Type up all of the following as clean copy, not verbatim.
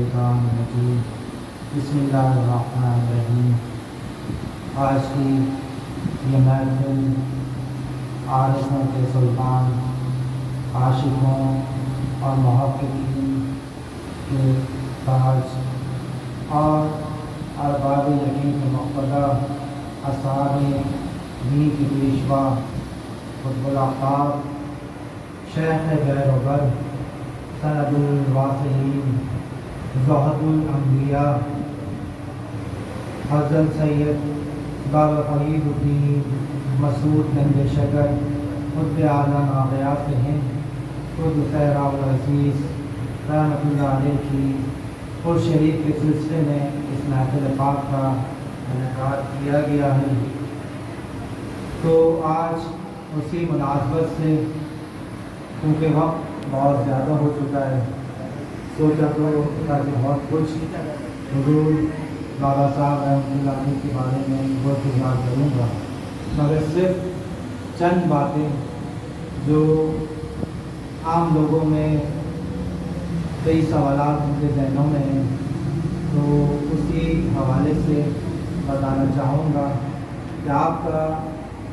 الشیطان الرجیم بسم اللہ الرحمن الرحیم۔ آج کی یہ محفل عارفوں کے سلطان، عاشقوں اور محققین کے تاج اور ارباب یقین کے مقتدی اصحاب دین کے پیشوا قطب الاقطاب شیخ بیروبر سند الواصلین زہد الانبیاء حضرت سید بابا فرید الدین مسعود گنج شکر قطب اعظم آغیات ہند قطب صحرا العزیز رحمۃ اللہ علیہ کی اور شریف کے سلسلے میں اس محفل پاک کا انعقاد کیا گیا ہے۔ تو آج اسی مناسبت سے کیونکہ وقت بہت زیادہ ہو چکا ہے، سوچا تو تاکہ بہت کچھ حضور بابا صاحب رحمۃ اللہ علیہ کے بارے میں بہت یاد کروں گا، مگر صرف چند باتیں جو عام لوگوں میں کئی سوالات ان کے ذہنوں میں ہیں، تو اسی حوالے سے بتانا چاہوں گا کہ آپ کا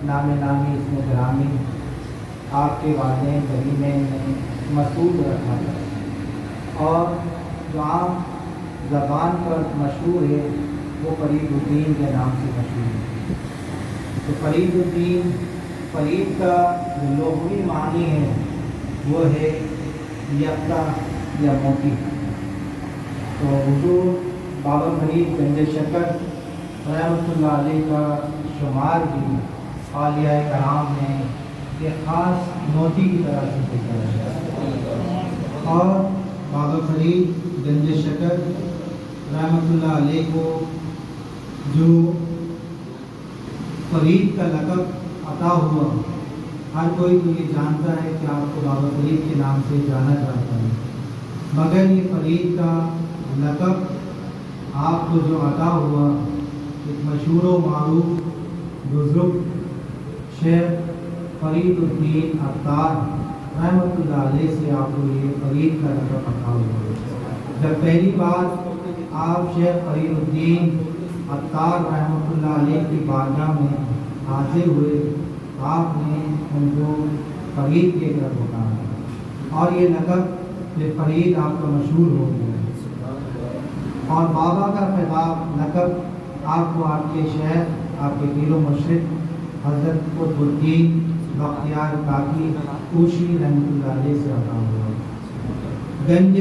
نام نامی اس میں گرامی آپ کے والدین کریمین نے مسعود رکھا تھا، اور جو عام زبان پر مشہور ہے وہ فرید الدین کے نام سے مشہور ہے۔ تو فرید الدین، فرید کا جو لغوی معنی ہے وہ ہے یکتا یا موتی۔ تو حضور بابا فرید گنج شکر رحمۃ اللہ علیہ کا شمار بھی اولیاء کرام میں ایک خاص موتی کی طرح سے دیکھا جاتا ہے، اور بابا فرید گنج شکر رحمۃ اللہ علیہ کو جو فرید کا لقب عطا ہوا، ہر کوئی تو یہ جانتا ہے کہ آپ کو بابا فرید کے نام سے جانا جاتا ہے، مگر یہ فرید کا لقب آپ کو جو عطا ہوا، ایک مشہور و معروف بزرگ شیخ فرید الدین عطار رحمۃ اللہ علیہ سے آپ کو یہ فرید کا لقب عطا ہوا۔ جب پہلی بار آپ شیخ فرید الدین عطار رحمۃ اللہ علیہ کی بارگاہ میں حاضر ہوئے، آپ نے ان کو فرید کے کر بکایا، اور یہ لقب یہ فرید آپ کا مشہور ہو گیا، اور بابا کا خطاب لقب آپ کو آپ کے شیخ، آپ کے پیر و مرشد حضرت قطب الدین بختیار کاکی کوشی رحمۃ اللہ علیہ سے عطا ہوا۔ گنج